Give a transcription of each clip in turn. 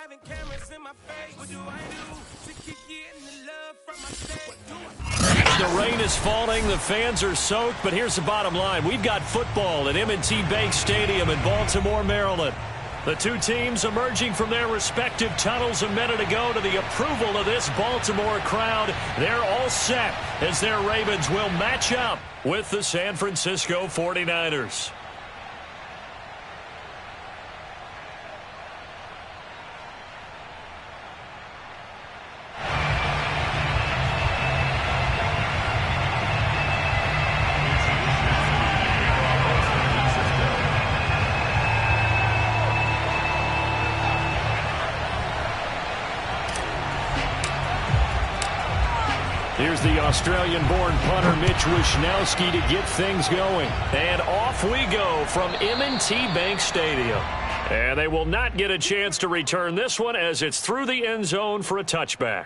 having cameras in my face. What do I do to keep getting the love from my state? The rain is falling, the fans are soaked, but here's the bottom line. We've got football at M&T Bank Stadium in Baltimore, Maryland. The two teams emerging from their respective tunnels a minute ago to the approval of this Baltimore crowd. They're all set as their Ravens will match up with the San Francisco 49ers. Here's the Australian-born punter Mitch Wishnowsky to get things going. And off we go from M&T Bank Stadium. And they will not get a chance to return this one as it's through the end zone for a touchback.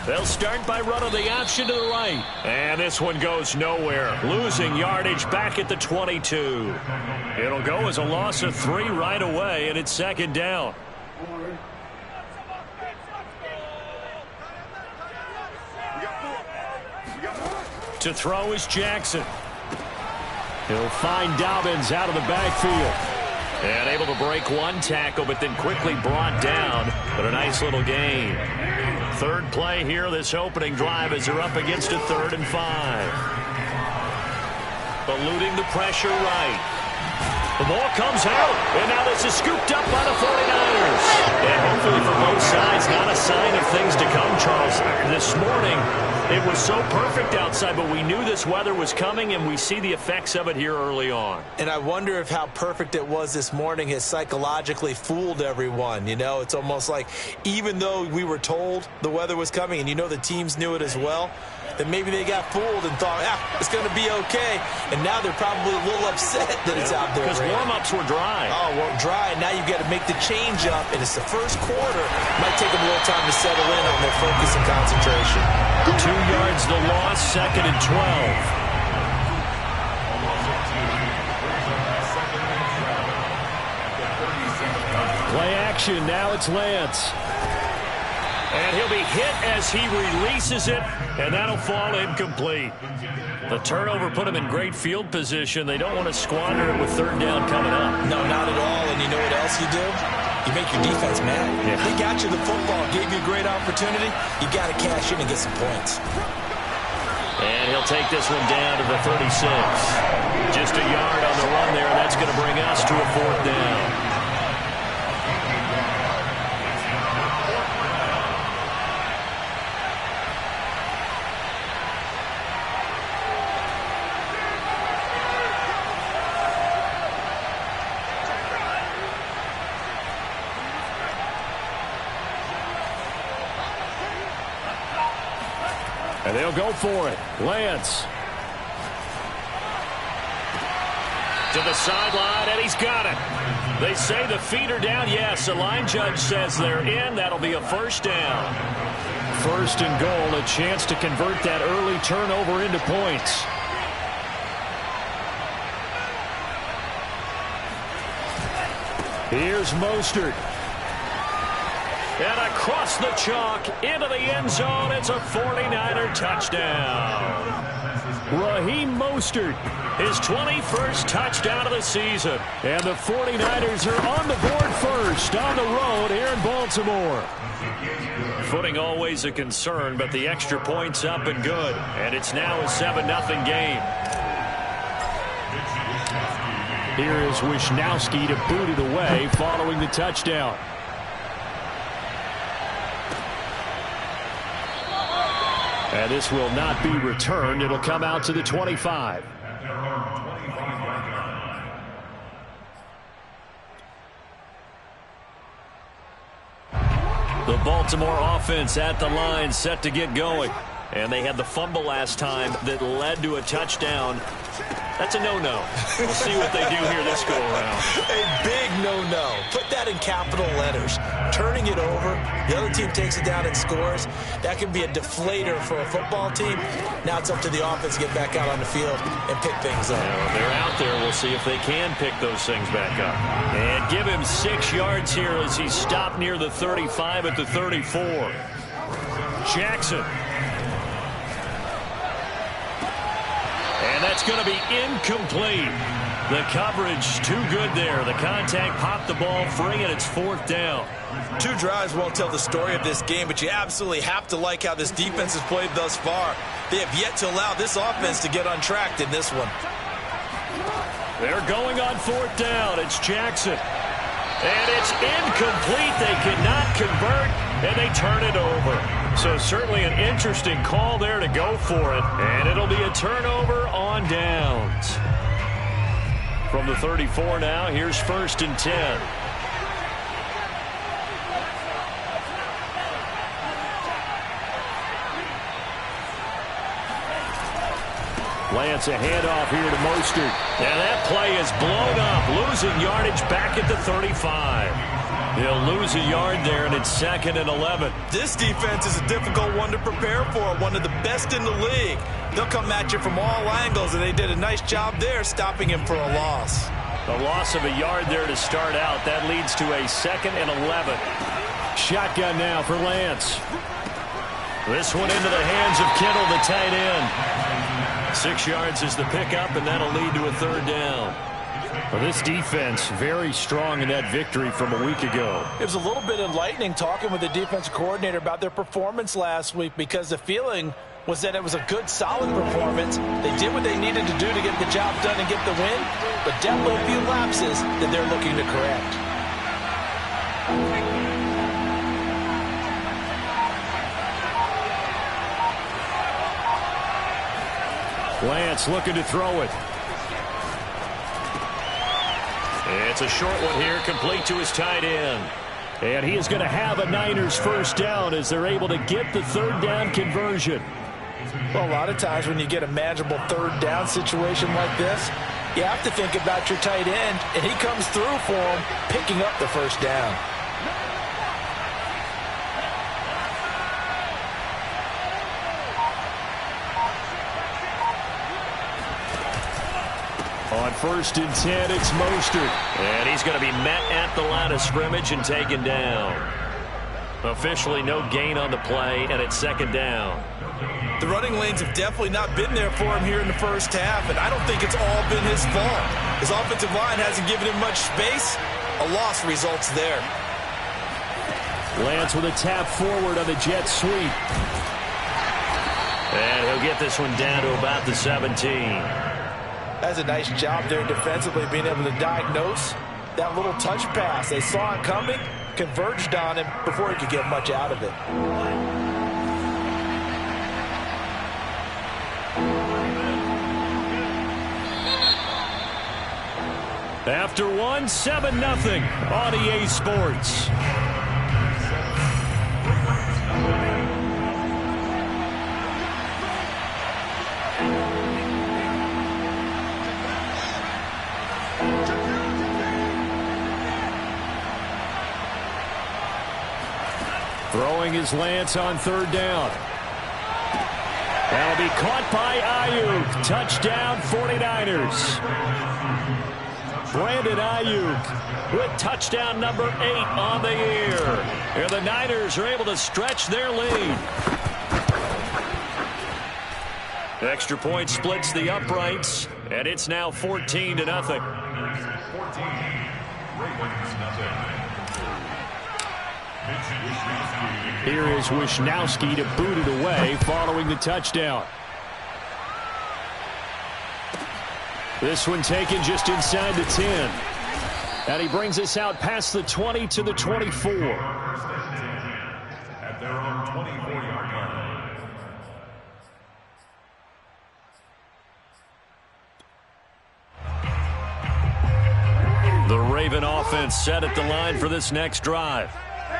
They'll start by running the option to the right. And this one goes nowhere. Losing yardage back at the 22. It'll go as a loss of 3 right away, and it's second down. To throw is Jackson. He'll find Dobbins out of the backfield. And able to break one tackle, but then quickly brought down. But a nice little gain. Third play here, this opening drive, as they're up against a 3rd and 5. Eluding the pressure right. The ball comes out, and now this is scooped up by the 49ers. And hopefully for both sides, not a sign of things to come, Charles. This morning, it was so perfect outside, but we knew this weather was coming, and we see the effects of it here early on. And I wonder if how perfect it was this morning has psychologically fooled everyone. You know, it's almost like even though we were told the weather was coming, and you know the teams knew it as well, that maybe they got fooled and thought, it's going to be okay. And now they're probably a little upset that it's out there. Because warm-ups were dry. Oh, well, dry. Now you've got to make the change up, and it's the first quarter. Might take them a little time to settle in on their focus and concentration. 2 yards the loss, 2nd and 12. Play action, now it's Lance. And he'll be hit as he releases it, and that'll fall incomplete. The turnover put him in great field position. They don't want to squander it with 3rd down coming up. No, not at all. And you know what else you do? You make your defense mad. Yeah. They got you the football, gave you a great opportunity. You got to cash in and get some points. And he'll take this one down to the 36. Just a yard on the run there, and that's going to bring us to a 4th down. And they'll go for it. Lance. To the sideline, and he's got it. They say the feet are down. Yes, the line judge says they're in. That'll be a 1st down. 1st and goal, a chance to convert that early turnover into points. Here's Mostert. And across the chalk, into the end zone, it's a 49er touchdown. Raheem Mostert, his 21st touchdown of the season. And the 49ers are on the board first on the road here in Baltimore. Footing always a concern, but the extra point's up and good. And it's now a 7-0 game. Here is Wishnowsky to boot it away following the touchdown. And this will not be returned. It'll come out to the 25. The Baltimore offense at the line, set to get going. And they had the fumble last time that led to a touchdown. That's a no-no. We'll see what they do here this go-around. A big no-no. Put that in capital letters. Turning it over, the other team takes it down and scores. That can be a deflator for a football team. Now it's up to the offense to get back out on the field and pick things up. Yeah, they're out there. We'll see if they can pick those things back up. And give him 6 yards here as he stopped near the 35 at the 34. Jackson. And that's going to be incomplete. The coverage too good there. The contact popped the ball free, and it's 4th down. 2 drives won't tell the story of this game, but you absolutely have to like how this defense has played thus far. They have yet to allow this offense to get untracked in this one. They're going on 4th down. It's Jackson. And it's incomplete. They cannot convert, and they turn it over. So certainly an interesting call there to go for it. And it'll be a turnover on downs. From the 34 now, here's 1st and 10. Lance, a handoff here to Mostert. And that play is blown up, losing yardage back at the 35. He'll lose a yard there, and it's 2nd and 11. This defense is a difficult one to prepare for, one of the best in the league. They'll come at you from all angles, and they did a nice job there stopping him for a loss. A loss of a yard there to start out. That leads to a 2nd and 11. Shotgun now for Lance. This one into the hands of Kittle, the tight end. 6 yards is the pickup, and that'll lead to a 3rd down. Well, this defense very strong in that victory from a week ago. It was a little bit enlightening talking with the defensive coordinator about their performance last week, because the feeling was that it was a good, solid performance. They did what they needed to do to get the job done and get the win, but definitely a few lapses that they're looking to correct. Lance looking to throw it. It's a short one here, complete to his tight end. And he is going to have a Niners 1st down as they're able to get the 3rd down conversion. Well, a lot of times when you get a manageable 3rd down situation like this, you have to think about your tight end, and he comes through for him, picking up the 1st down. On 1st and 10, it's Mostert. And he's going to be met at the line of scrimmage and taken down. Officially no gain on the play, and it's 2nd down. The running lanes have definitely not been there for him here in the first half, and I don't think it's all been his fault. His offensive line hasn't given him much space. A loss results there. Lance with a tap forward on the jet sweep. And he'll get this one down to about the 17. That's a nice job there defensively, being able to diagnose that little touch pass. They saw it coming, converged on him before he could get much out of it. After one, 7-0 on EA Sports. Throwing his Lance on 3rd down. That'll be caught by Ayuk. Touchdown, 49ers. Brandon Ayuk with touchdown number 8 on the year. And the Niners are able to stretch their lead. Extra point splits the uprights, and it's now 14-0. Here is Wisnowski to boot it away following the touchdown. This one taken just inside the 10. And he brings us out past the 20 to the 24. At their own 24-yard line. The Raven offense set at the line for this next drive.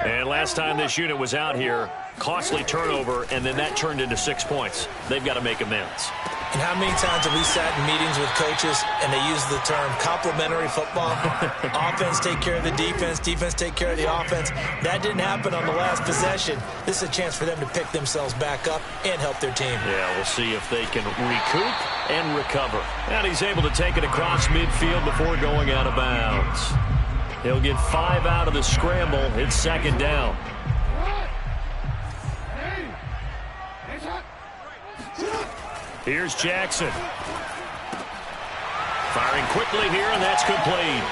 And last time this unit was out here, costly turnover, and then that turned into 6 points. They've got to make amends. And how many times have we sat in meetings with coaches and they use the term complementary football? Offense take care of the defense, defense take care of the offense. That didn't happen on the last possession. This is a chance for them to pick themselves back up and help their team. Yeah, we'll see if they can recoup and recover. And he's able to take it across midfield before going out of bounds. He'll get 5 out of the scramble. It's second down. Here's Jackson. Firing quickly here, and that's complete.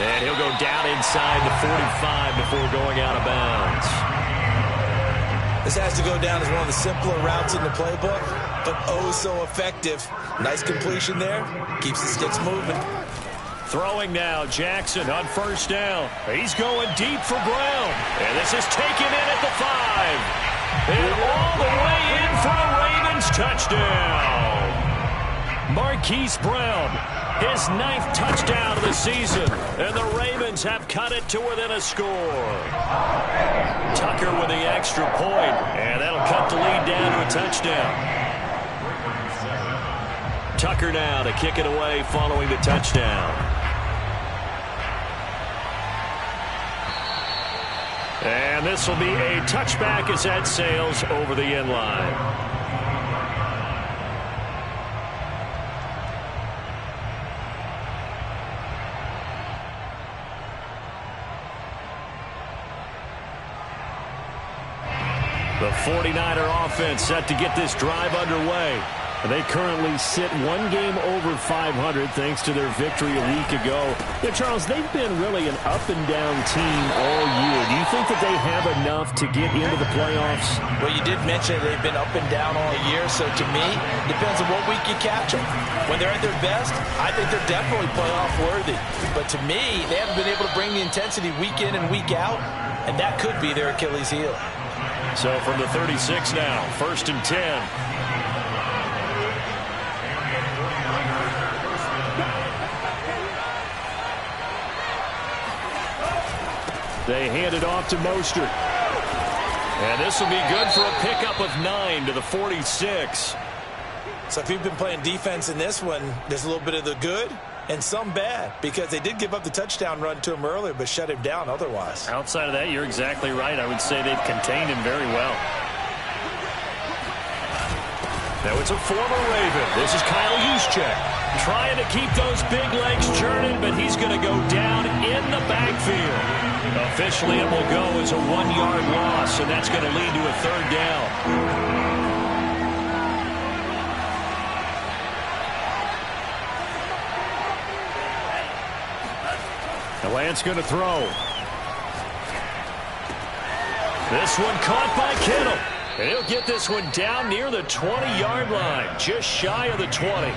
And he'll go down inside the 45 before going out of bounds. This has to go down as one of the simpler routes in the playbook, but oh so effective. Nice completion there. Keeps the sticks moving. Throwing now, Jackson on first down. He's going deep for Brown. And this is taken in at the 5. And all the way in for a Ravens touchdown. Marquise Brown, his 9th touchdown of the season. And the Ravens have cut it to within a score. Tucker with the extra point. And that'll cut the lead down to a touchdown. Tucker now to kick it away following the touchdown. And this will be a touchback as that sails over the end line. The 49er offense set to get this drive underway. They currently sit 1 game over 500 thanks to their victory a week ago. Yeah, Charles, they've been really an up-and-down team all year. Do you think that they have enough to get into the playoffs? Well, you did mention they've been up and down all year, so to me, it depends on what week you catch them. When they're at their best, I think they're definitely playoff worthy. But to me, they haven't been able to bring the intensity week in and week out, and that could be their Achilles heel. So from the 36 now, 1st and 10. They hand it off to Mostert. And this will be good for a pickup of 9 to the 46. So if you've been playing defense in this one, there's a little bit of the good and some bad, because they did give up the touchdown run to him earlier but shut him down otherwise. Outside of that, you're exactly right. I would say they've contained him very well. Now it's a former Raven. This is Kyle Juszczyk trying to keep those big legs churning, but he's going to go down in the backfield. Officially, it will go as a 1-yard loss, and that's going to lead to a 3rd down. Now Lance going to throw. This one caught by Kittle. And he'll get this one down near the 20-yard line, just shy of the 20.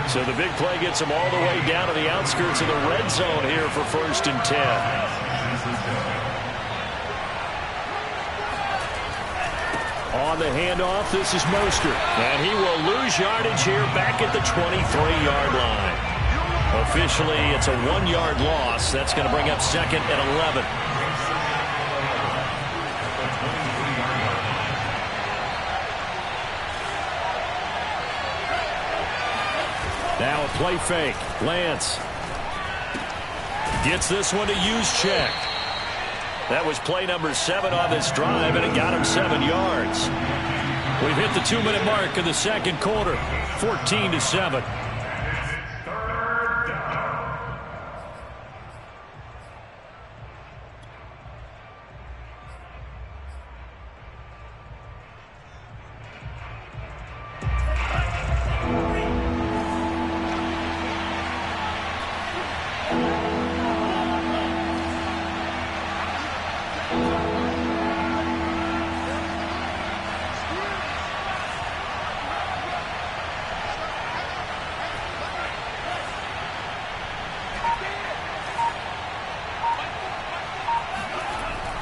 So the big play gets him all the way down to the outskirts of the red zone here for 1st and 10. On the handoff, this is Mostert. And he will lose yardage here back at the 23-yard line. Officially, it's a 1-yard loss. That's going to bring up 2nd and 11. Now a play fake. Lance gets this one to Juszczyk. That was play number 7 on this drive, and it got him 7 yards. We've hit the 2-minute mark in the 2nd quarter, 14-7.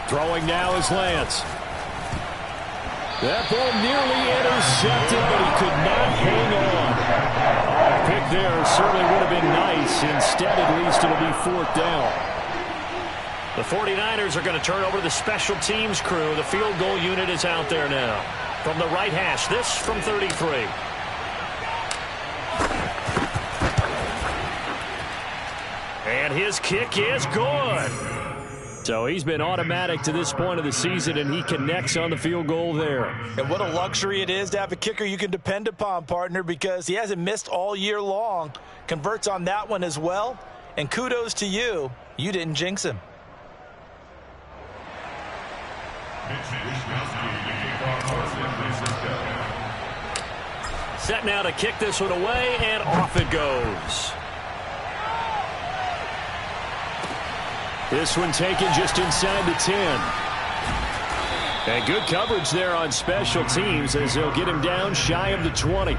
Throwing now is Lance. That ball nearly intercepted, but he could not hang on. A pick there certainly would have been nice. Instead, at least, it'll be 4th down. The 49ers are going to turn over the special teams crew. The field goal unit is out there now. From the right hash, this from 33. And his kick is good. So he's been automatic to this point of the season, and he connects on the field goal there. And what a luxury it is to have a kicker you can depend upon, partner, because he hasn't missed all year long. Converts on that one as well. And kudos to you. You didn't jinx him. Set now to kick this one away, and off it goes. This one taken just inside the 10. And good coverage there on special teams as they'll get him down shy of the 20.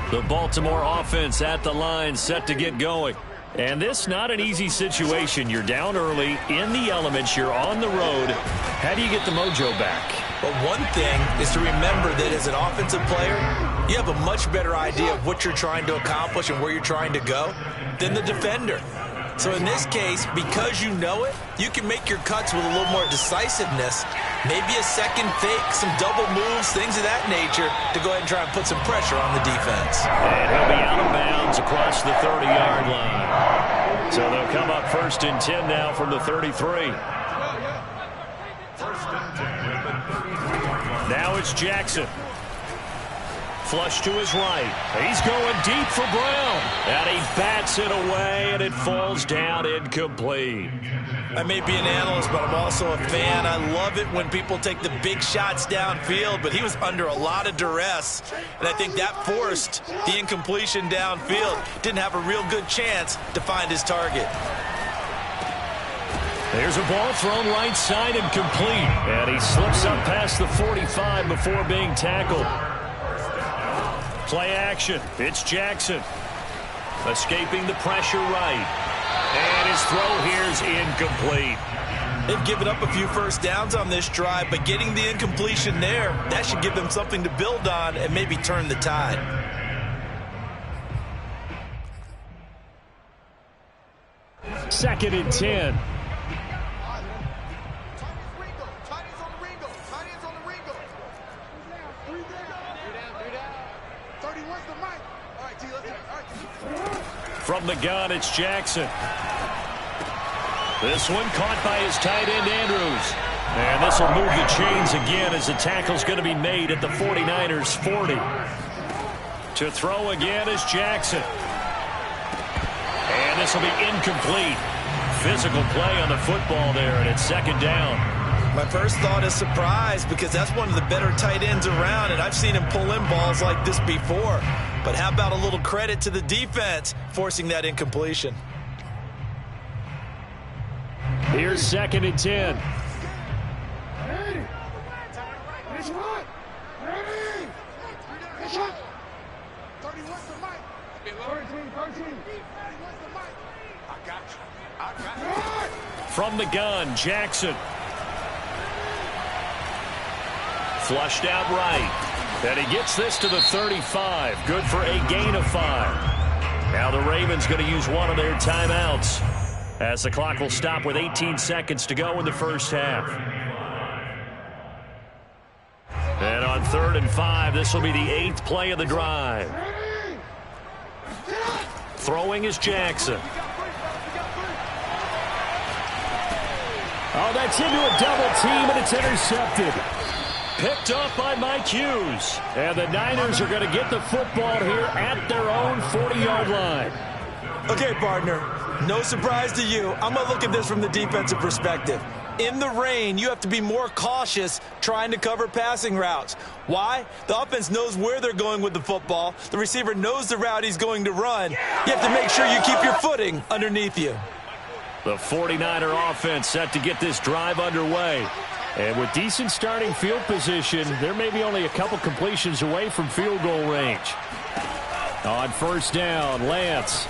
The Baltimore offense at the line, set to get going. And this not an easy situation. You're down early, in the elements, you're on the road. How do you get the mojo back? But one thing is to remember that as an offensive player, you have a much better idea of what you're trying to accomplish and where you're trying to go than the defender. So in this case, because you know it, you can make your cuts with a little more decisiveness, maybe a second fake, some double moves, things of that nature, to go ahead and try and put some pressure on the defense. And he'll be out of bounds across the 30-yard line. So they'll come up 1st and 10 now from the 33. Now it's Jackson. Flush to his right. He's going deep for Brown. And he bats it away, and it falls down incomplete. I may be an analyst, but I'm also a fan. I love it when people take the big shots downfield, but he was under a lot of duress, and I think that forced the incompletion downfield. Didn't have a real good chance to find his target. There's a ball thrown right side and complete. And he slips up past the 45 before being tackled. Play action. It's Jackson. Escaping the pressure right. And his throw here is incomplete. They've given up a few first downs on this drive, but getting the incompletion there, that should give them something to build on and maybe turn the tide. Second and 10. From the gun, it's Jackson. This one caught by his tight end, Andrews. And this will move the chains again as the tackle's going to be made at the 49ers' 40. To throw again is Jackson. And this will be incomplete. Physical play on the football there, and it's second down. My first thought is surprise, because that's one of the better tight ends around, and I've seen him pull in balls like this before. But how about a little credit to the defense forcing that incompletion? Here's second and 10. From the gun, Jackson. Flushed out right. And he gets this to the 35. Good for a gain of 5. Now the Ravens going to use one of their timeouts as the clock will stop with 18 seconds to go in the first half. And on 3rd and 5, this will be the 8th play of the drive. Throwing is Jackson. Oh, that's into a double team, and it's intercepted. Picked up by Mike Hughes. And the Niners are going to get the football here at their own 40-yard line. Okay, partner, no surprise to you. I'm going to look at this from the defensive perspective. In the rain, you have to be more cautious trying to cover passing routes. Why? The offense knows where they're going with the football. The receiver knows the route he's going to run. You have to make sure you keep your footing underneath you. The 49er offense set to get this drive underway. And with decent starting field position, there may be only a couple completions away from field goal range. On first down, Lance.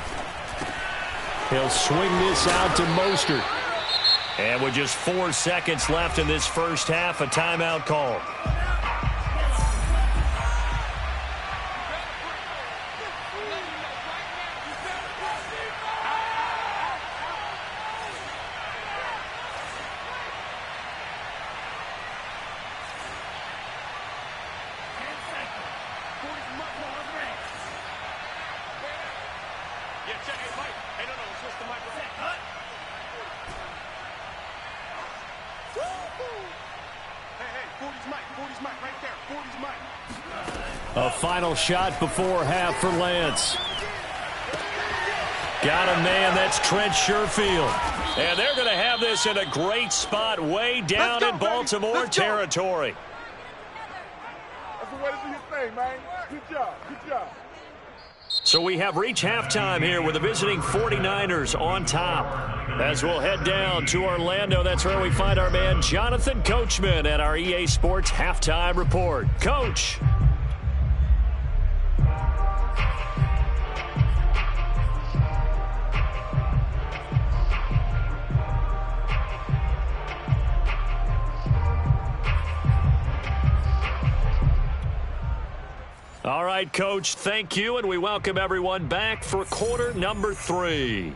He'll swing this out to Mostert. And with just 4 seconds left in this first half, a timeout call. A final shot before half for Lance. Got a man, that's Trent Sherfield. And they're going to have this in a great spot way down in Baltimore territory. That's the way to do your thing, man. Good job. Good job. So we have reached halftime here with the visiting 49ers on top. As we'll head down to Orlando, that's where we find our man Jonathan Coachman at our EA Sports Halftime Report. Coach. All right, Coach, thank you, and we welcome everyone back for quarter number 3.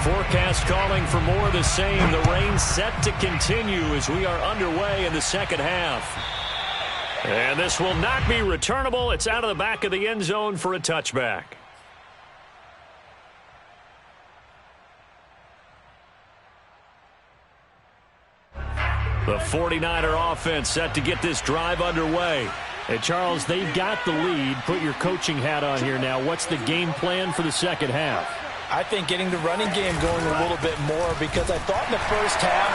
Forecast calling for more of the same. The rain set to continue as we are underway in the second half. And this will not be returnable. It's out of the back of the end zone for a touchback. The 49er offense set to get this drive underway. And, Charles, they've got the lead. Put your coaching hat on here now. What's the game plan for the second half? I think getting the running game going a little bit more, because I thought in the first half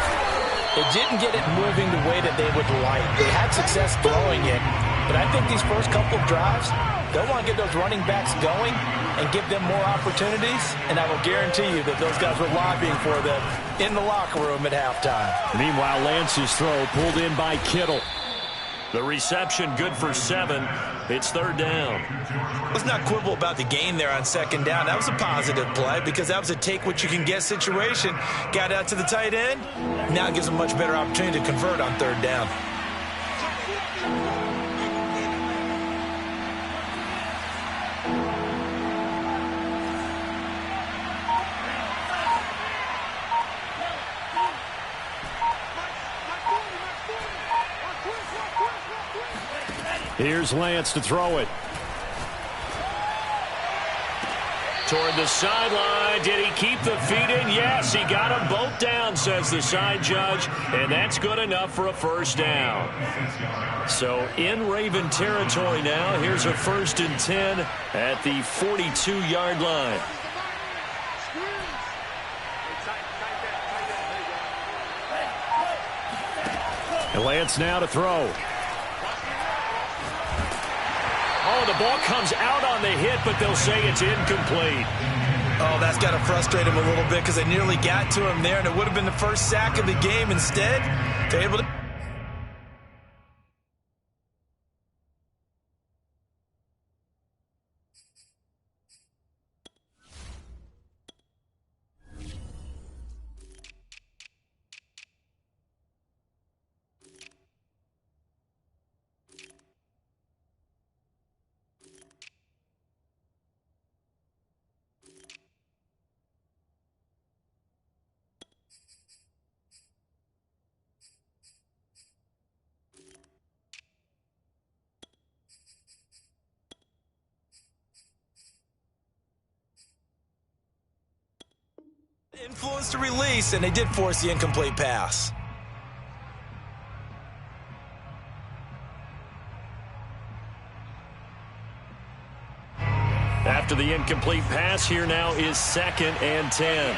they didn't get it moving the way that they would like. They had success throwing it, but I think these first couple of drives, they'll want to get those running backs going and give them more opportunities, and I will guarantee you that those guys were lobbying for them in the locker room at halftime. Meanwhile, Lance's throw pulled in by Kittle. The reception good for 7. It's third down. Let's not quibble about the gain there on second down. That was a positive play because that was a take-what-you-can-get situation. Got out to the tight end. Now it gives them a much better opportunity to convert on third down. Here's Lance to throw it. Toward the sideline. Did he keep the feet in? Yes, he got them both down, says the side judge. And that's good enough for a first down. So in Raven territory now. Here's a 1st and 10 at the 42-yard line. And Lance now to throw. Oh, the ball comes out on the hit, but they'll say it's incomplete. Oh, that's got to frustrate him a little bit because they nearly got to him there, and it would have been the first sack of the game. Instead, they're able to... influenced the release, and they did force the incomplete pass. After the incomplete pass, here now is 2nd and 10.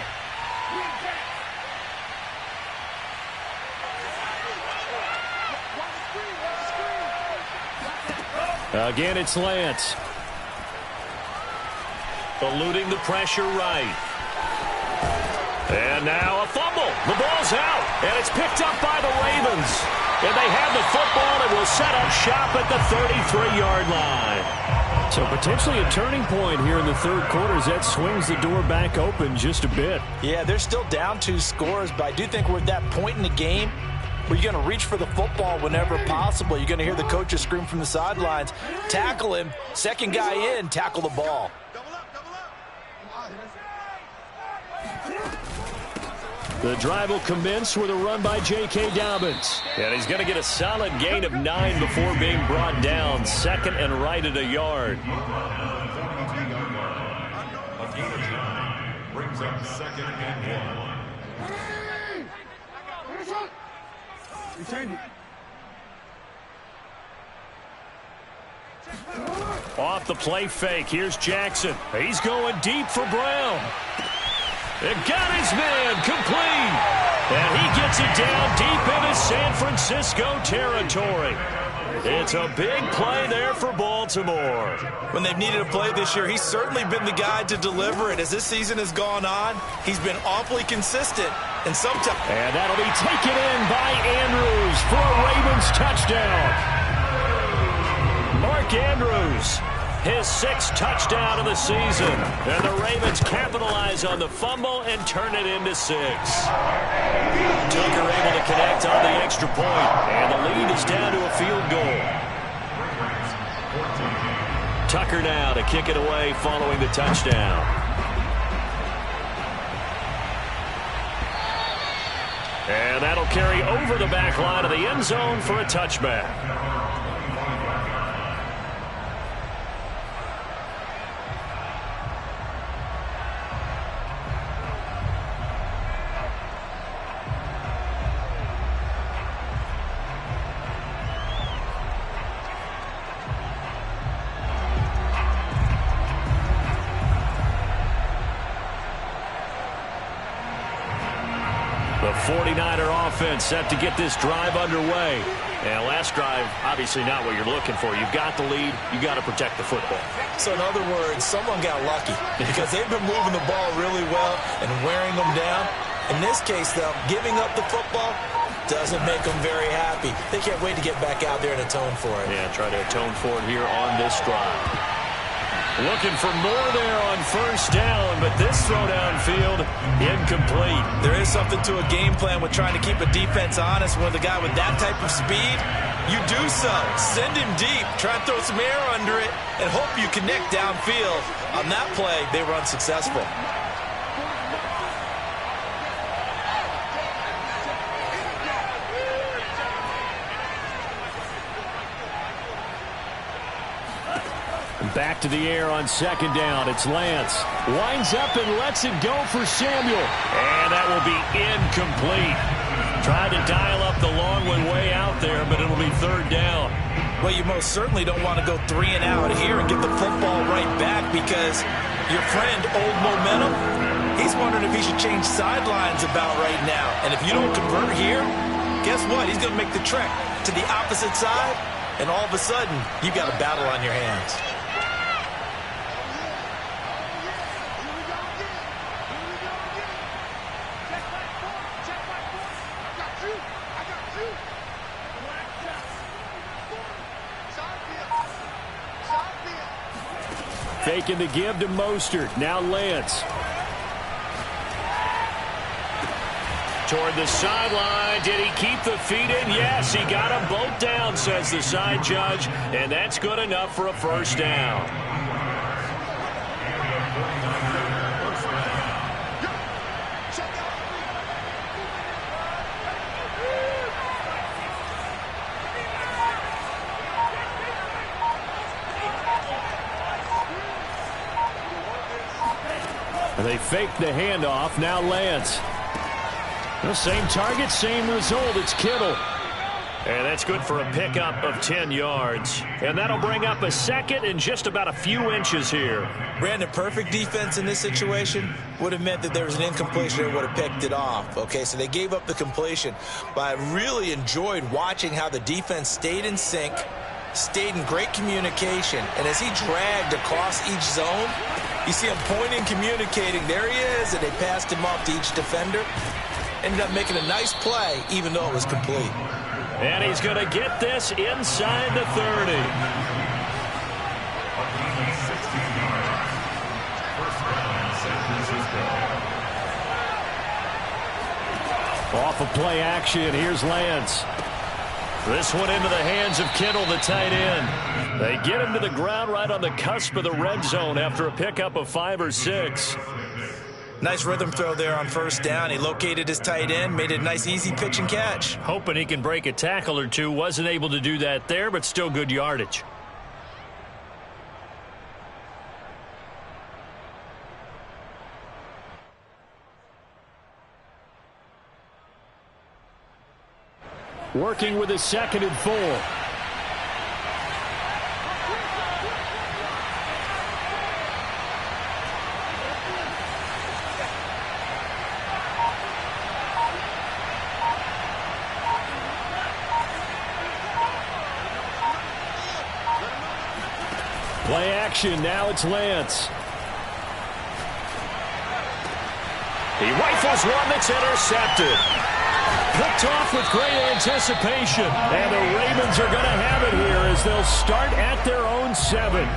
Again, it's Lance. Eluding the pressure right. And now a fumble. The ball's out, and it's picked up by the Ravens. And they have the football and will set up shop at the 33-yard line. So potentially a turning point here in the third quarter as that swings the door back open just a bit. Yeah, they're still down 2 scores, but I do think we're at that point in the game where you're going to reach for the football whenever possible. You're going to hear the coaches scream from the sidelines, tackle him, second guy in, tackle the ball. The drive will commence with a run by J.K. Dobbins. And he's going to get a solid gain of 9 before being brought down. Second and right at a yard. A gain of 9 brings up second and 1. Off the play fake, here's Jackson. He's going deep for Brown. It got his man complete. And he gets it down deep into San Francisco territory. It's a big play there for Baltimore. When they've needed a play this year, he's certainly been the guy to deliver it. As this season has gone on, he's been awfully consistent. And sometimes. And that'll be taken in by Andrews for a Ravens touchdown. Mark Andrews, his 6th touchdown of the season. And the Ravens capitalize on the fumble and turn it into 6. Tucker able to connect on the extra point. And the lead is down to a field goal. Tucker now to kick it away following the touchdown. And that'll carry over the back line of the end zone for a touchback. The 49er offense set to get this drive underway. And last drive, obviously not what you're looking for. You've got the lead. You've got to protect the football. So in other words, someone got lucky because they've been moving the ball really well and wearing them down. In this case, though, giving up the football doesn't make them very happy. They can't wait to get back out there and atone for it. Yeah, try to atone for it here on this drive. Looking for more there on first down, but this throw downfield incomplete. There is something to a game plan with trying to keep a defense honest. With a guy with that type of speed, you do so. Send him deep, try and throw some air under it, and hope you connect downfield. On that play, they were unsuccessful. Back to the air on second down. It's Lance. Winds up and lets it go for Samuel. And that will be incomplete. Tried to dial up the long one way out there, but it'll be third down. Well, you most certainly don't want to go 3 and out here and get the football right back because your friend, Old Momentum, he's wondering if he should change sidelines about right now. And if you don't convert here, guess what? He's going to make the trek to the opposite side, and all of a sudden, you've got a battle on your hands. Faking the give to Mostert. Now Lance. Toward the sideline. Did he keep the feet in? Yes, he got them both down, says the side judge. And that's good enough for a first down. They fake the handoff. Now Lance. The same target, same result. It's Kittle. And that's good for a pickup of 10 yards. And that'll bring up a second and just about a few inches here. Brandon, perfect defense in this situation would have meant that there was an incompletion and would have picked it off. Okay, so they gave up the completion. But I really enjoyed watching how the defense stayed in sync, stayed in great communication. And as he dragged across each zone, you see him pointing, communicating. There he is, and they passed him off to each defender. Ended up making a nice play, even though it was complete. And he's going to get this inside the 30. Off of play action, here's Lance. This one into the hands of Kittle, the tight end. They get him to the ground right on the cusp of the red zone after a pickup of 5 or 6. Nice rhythm throw there on first down. He located his tight end, made it a nice easy pitch and catch. Hoping he can break a tackle or two. Wasn't able to do that there, but still good yardage. Working with a 2nd and 4. Play action. Now it's Lance. He rifles one that's intercepted. Picked off with great anticipation. And the Ravens are going to have it here as they'll start at their own 7.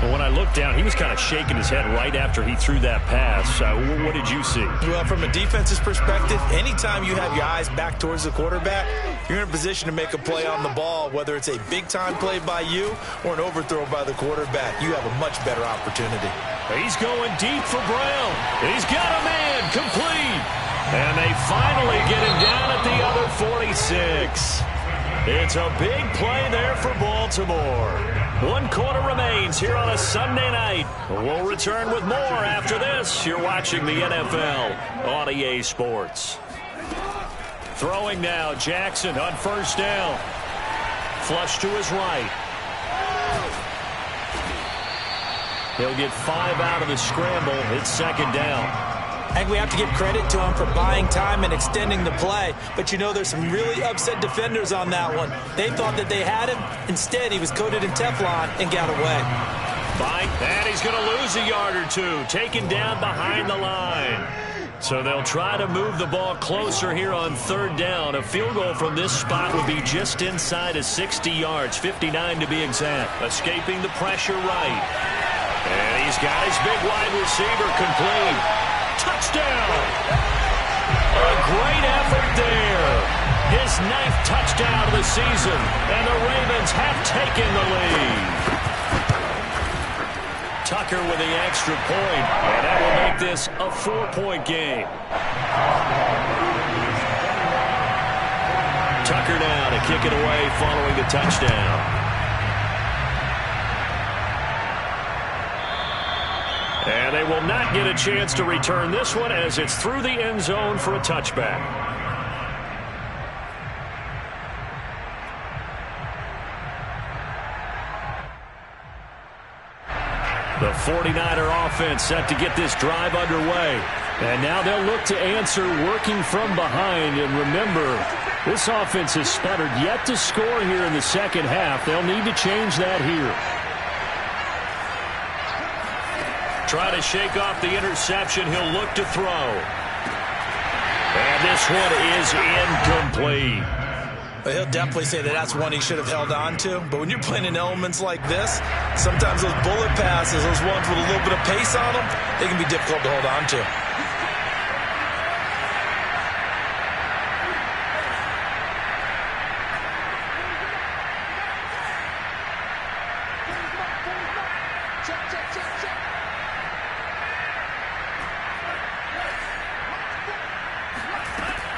But when I looked down, he was kind of shaking his head right after he threw that pass. What did you see? Well, from a defense's perspective, anytime you have your eyes back towards the quarterback, you're in a position to make a play on the ball, whether it's a big-time play by you or an overthrow by the quarterback. You have a much better opportunity. He's going deep for Brown. He's got a man complete. And they finally get him down at the other 46. It's a big play there for Baltimore. 1 quarter remains here on a Sunday night. We'll return with more after this. You're watching the NFL on EA Sports. Throwing now, Jackson on first down. Flush to his right. He'll get 5 out of the scramble. It's 2nd down. I think we have to give credit to him for buying time and extending the play. But, you know, there's some really upset defenders on that one. They thought that they had him. Instead, he was coated in Teflon and got away. And he's going to lose a yard or two. Taken down behind the line. So they'll try to move the ball closer here on 3rd down. A field goal from this spot would be just inside of 60 yards, 59 to be exact. Escaping the pressure right. And he's got his big wide receiver complete. Touchdown! A great effort there. His 9th touchdown of the season. And the Ravens have taken the lead. Tucker with the extra point. And that will make this a 4-point game. Tucker now to kick it away following the touchdown. And they will not get a chance to return this one as it's through the end zone for a touchback. The 49er offense set to get this drive underway. And now they'll look to answer working from behind. And remember, this offense has sputtered yet to score here in the second half. They'll need to change that here. Try to shake off the interception. He'll look to throw. And this one is incomplete. But he'll definitely say that that's one he should have held on to. But when you're playing in elements like this, sometimes those bullet passes, those ones with a little bit of pace on them, they can be difficult to hold on to.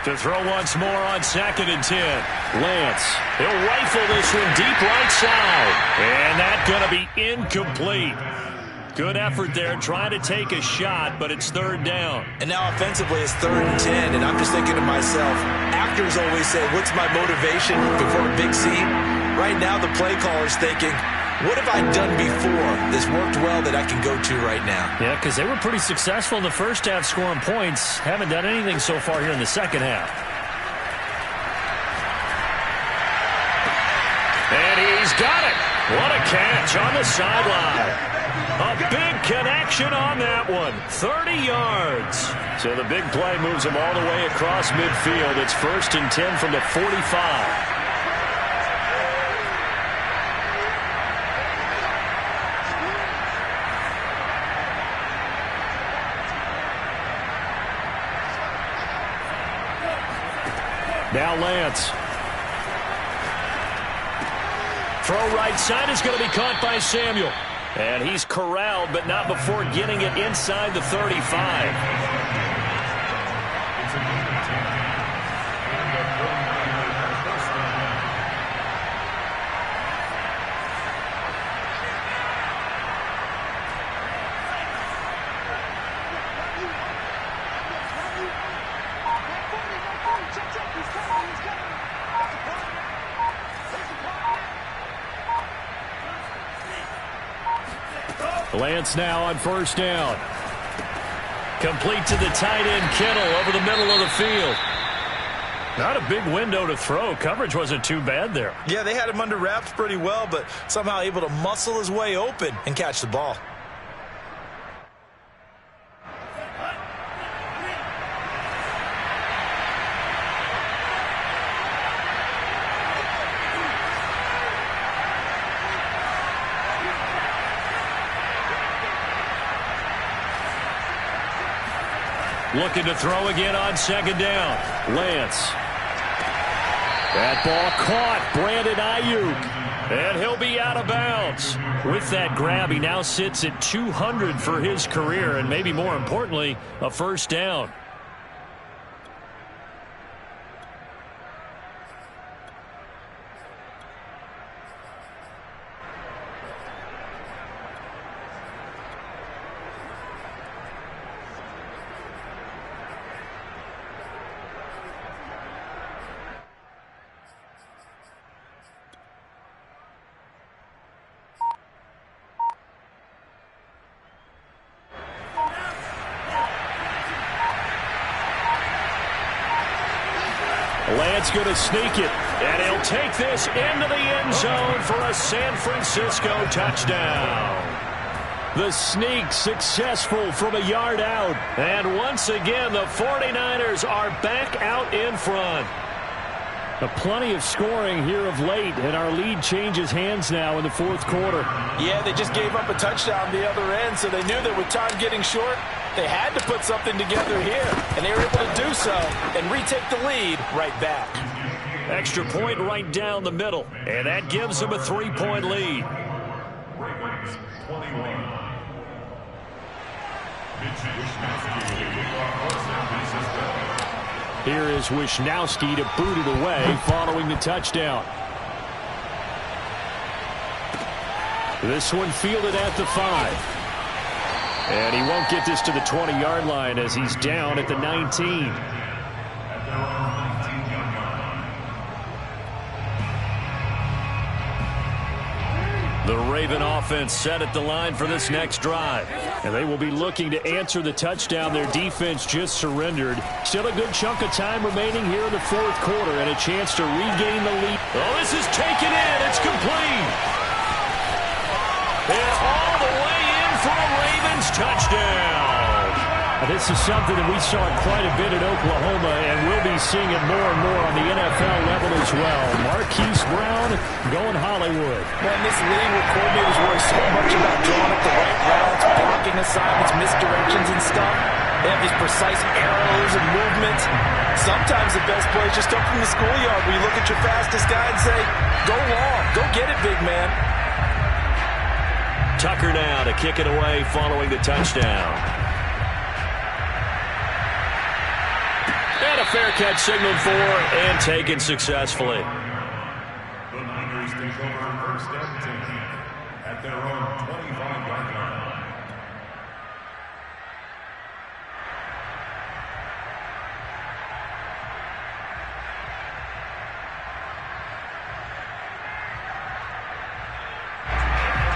To throw once more on 2nd and 10. Lance, he'll rifle this one deep right side. And that's going to be incomplete. Good effort there, trying to take a shot, but it's 3rd down. And now offensively it's 3rd and 10, and I'm just thinking to myself, actors always say, what's my motivation before a big scene? Right now the play caller's thinking, what have I done before that's worked well that I can go to right now? Yeah, because they were pretty successful in the first half scoring points. Haven't done anything so far here in the second half. And he's got it. What a catch on the sideline. A big connection on that one. 30 yards. So the big play moves him all the way across midfield. It's 1st and 10 from the 45. Now Lance. Throw right side is going to be caught by Samuel. And he's corralled, but not before getting it inside the 35. Lance now on first down. Complete to the tight end, Kittle, over the middle of the field. Not a big window to throw. Coverage wasn't too bad there. Yeah, they had him under wraps pretty well, but somehow able to muscle his way open and catch the ball. Looking to throw again on second down. Lance. That ball caught. Brandon Ayuk. And he'll be out of bounds. With that grab, he now sits at 200 for his career, and maybe more importantly, a first down. Lance going to sneak it, and he'll take this into the end zone for a San Francisco touchdown. The sneak successful from a yard out, and once again the 49ers are back out in front. Plenty of scoring here of late, and our lead changes hands now in the fourth quarter. Yeah, they just gave up a touchdown the other end, so they knew that with time getting short, they had to put something together here, and they were able to do so and retake the lead right back. Extra point right down the middle, and that gives them a 3-point lead. Ravens 21. Here is Wishnowski to boot it away following the touchdown. This one fielded at the 5. And he won't get this to the 20-yard line as he's down at the 19. The Raven offense set at the line for this next drive. And they will be looking to answer the touchdown their defense just surrendered. Still a good chunk of time remaining here in the fourth quarter and a chance to regain the lead. Oh, this is taken in. It's complete. And all the way in for a Ravens touchdown. This is something that we saw quite a bit at Oklahoma, and we'll be seeing it more and more on the NFL level as well. Marquise Brown going Hollywood. Man, this league with coordinators worry so much about drawing up the right routes, blocking assignments, misdirections and stuff. They have these precise arrows and movements. Sometimes the best plays just come from the schoolyard where you look at your fastest guy and say, go long, go get it, big man. Tucker now to kick it away following the touchdown. And a fair catch signaled for and taken successfully. The Niners take over first and 10 at their own 25-yard line.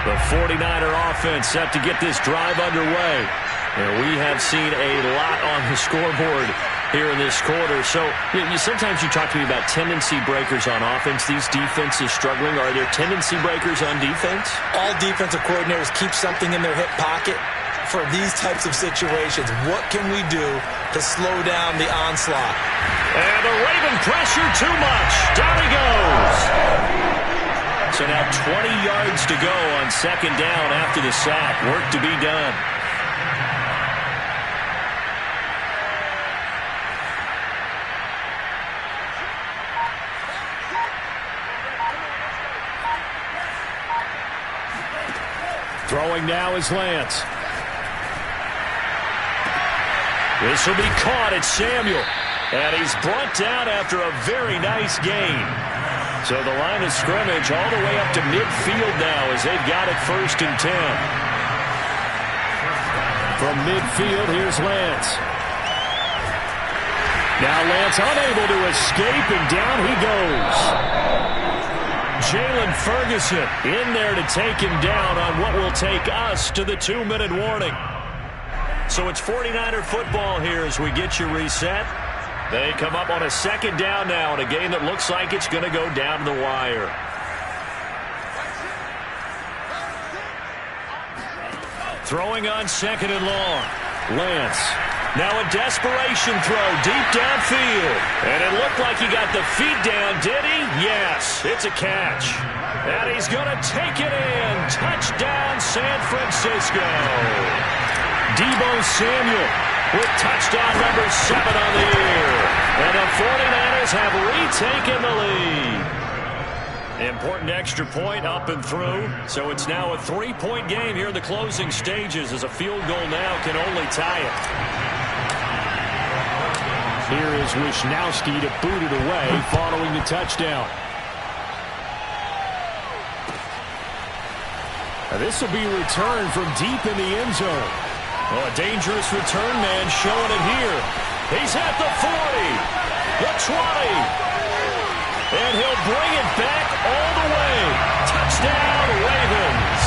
The 49er offense set to get this drive underway. And we have seen a lot on the scoreboard here in this quarter. So sometimes you talk to me about tendency breakers on offense. These defenses struggling. Are there tendency breakers on defense? All defensive coordinators keep something in their hip pocket for these types of situations. What can we do to slow down the onslaught? And the Raven pressure too much. Down he goes. So now 20 yards to go on second down after the sack. Work to be done. Throwing now is Lance. This will be caught. It's Samuel. And he's brought down after a very nice gain. So the line of scrimmage all the way up to midfield now as they've got it 1st and 10. From midfield, here's Lance. Now Lance unable to escape, and down he goes. Jalen Ferguson in there to take him down on what will take us to the 2-minute warning. So it's 49er football here as we get you reset. They come up on a 2nd down now in a game that looks like it's going to go down to the wire. Throwing on 2nd and long. Lance. Now a desperation throw deep downfield. And it looked like he got the feet down, did he? Yes, it's a catch. And he's going to take it in. Touchdown, San Francisco. Deebo Samuel with touchdown number 7 on the year. And the 49ers have retaken the lead. Important extra point up and through. So it's now a 3-point game here in the closing stages as a field goal now can only tie it. Here is Wisnowski to boot it away following the touchdown. Now this will be returned from deep in the end zone. Oh, a dangerous return man showing it here. He's at the 40, the 20. And he'll bring it back all the way. Touchdown, Ravens.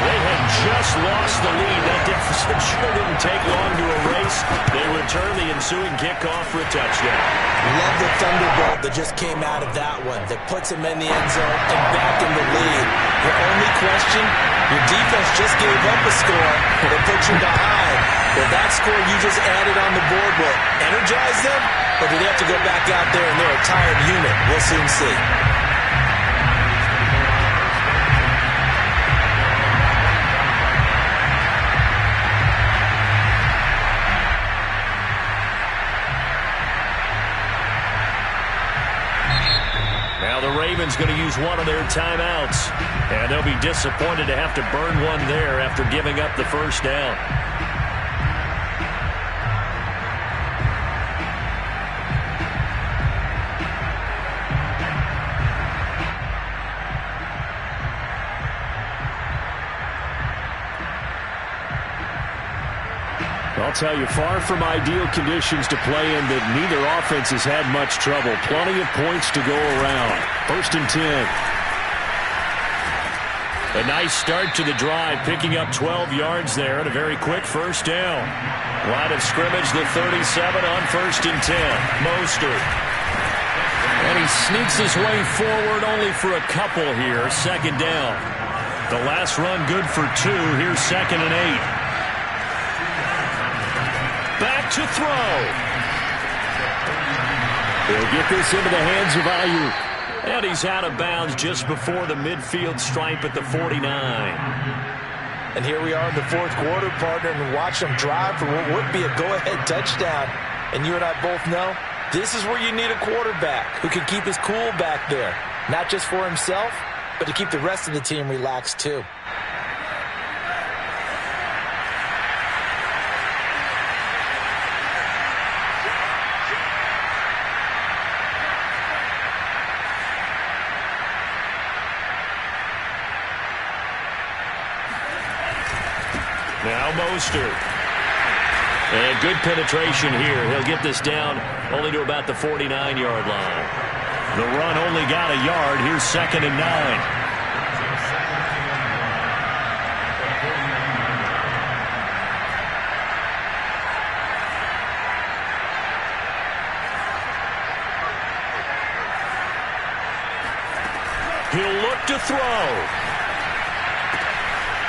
They had just lost the lead. That deficit sure didn't take long to erase. They return the ensuing kickoff for a touchdown. Love the thunderbolt that just came out of that one. That puts him in the end zone and back in the lead. Your only question, your defense just gave up a score that puts you behind. Will that score you just added on the board will energize them? Or do they have to go back out there and they're a tired unit? We'll soon see. Now the Ravens going to use one of their timeouts. And they'll be disappointed to have to burn one there after giving up the 1st down. I'll tell you, far from ideal conditions to play in, that neither offense has had much trouble. Plenty of points to go around. 1st and 10. A nice start to the drive, picking up 12 yards there and a very quick 1st down. Line of scrimmage, the 37 on 1st and 10. Mostert. And he sneaks his way forward only for a couple here. 2nd down. The last run good for 2. Here's 2nd and 8. Back to throw. He'll get this into the hands of Ayuk. And he's out of bounds just before the midfield stripe at the 49. And here we are in the 4th quarter, partner, and watch them drive for what would be a go-ahead touchdown. And you and I both know this is where you need a quarterback who can keep his cool back there. Not just for himself, but to keep the rest of the team relaxed too. Now Mostert. And good penetration here. He'll get this down only to about the 49-yard line. The run only got a yard. Here's 2nd and 9. He'll look to throw.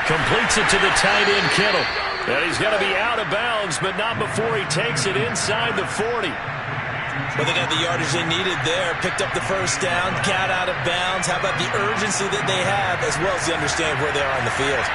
Completes it to the tight end, Kittle. And he's going to be out of bounds, but not before he takes it inside the 40. Well, they got the yardage they needed there. Picked up the 1st down, got out of bounds. How about the urgency that they have, as well as the understanding where they are on the field?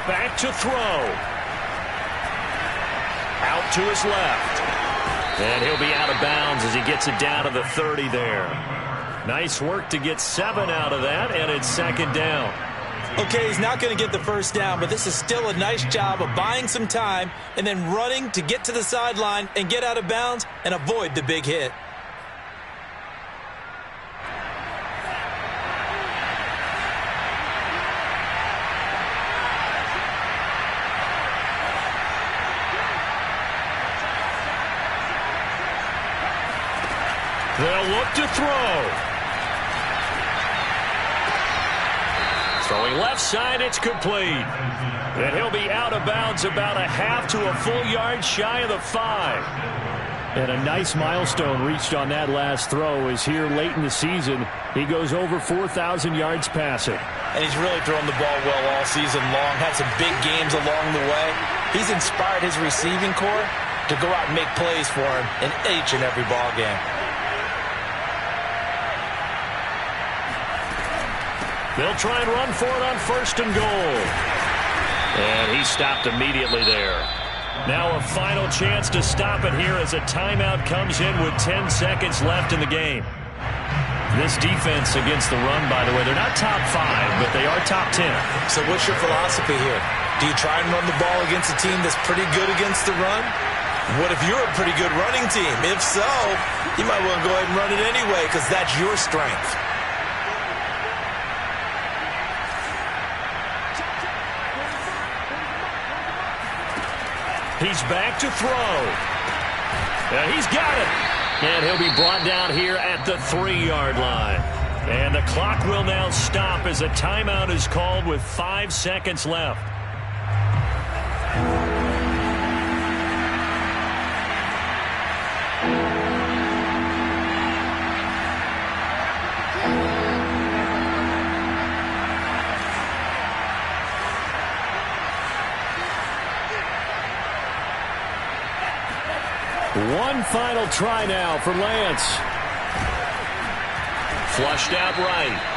back to throw. Out to his left. And he'll be out of bounds as he gets it down to the 30 there. Nice work to get 7 out of that, and it's second down. Okay, he's not going to get the first down, but this is still a nice job of buying some time and then running to get to the sideline and get out of bounds and avoid the big hit. They'll look to throw. Throwing left side, it's complete. And he'll be out of bounds about a half to a full yard shy of the 5. And a nice milestone reached on that last throw is here late in the season. He goes over 4,000 yards passing. And he's really thrown the ball well all season long. Had some big games along the way. He's inspired his receiving corps to go out and make plays for him in each and every ball game. They'll try and run for it on 1st and goal. And he stopped immediately there. Now a final chance to stop it here as a timeout comes in with 10 seconds left in the game. This defense against the run, by the way, they're not top 5, but they are top 10. So what's your philosophy here? Do you try and run the ball against a team that's pretty good against the run? What if you're a pretty good running team? If so, you might well go ahead and run it anyway because that's your strength. He's back to throw. He's got it. And he'll be brought down here at the 3-yard line. And the clock will now stop as a timeout is called with 5 seconds left. One final try now for Lance. Flushed out right.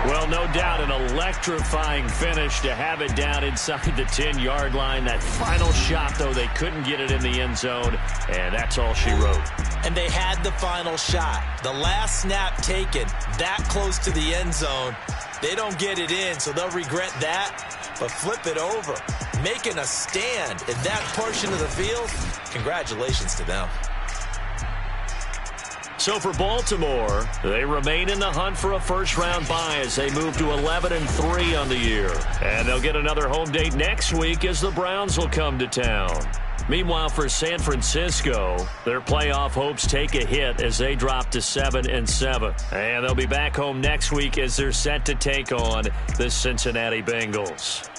Well, no doubt an electrifying finish to have it down inside the 10-yard line. That final shot, though, they couldn't get it in the end zone, and that's all she wrote. And they had the final shot. The last snap taken that close to the end zone. They don't get it in, so they'll regret that. But flip it over, making a stand in that portion of the field. Congratulations to them. So for Baltimore, they remain in the hunt for a first-round bye as they move to 11-3 on the year. And they'll get another home date next week as the Browns will come to town. Meanwhile, for San Francisco, their playoff hopes take a hit as they drop to 7-7. And they'll be back home next week as they're set to take on the Cincinnati Bengals.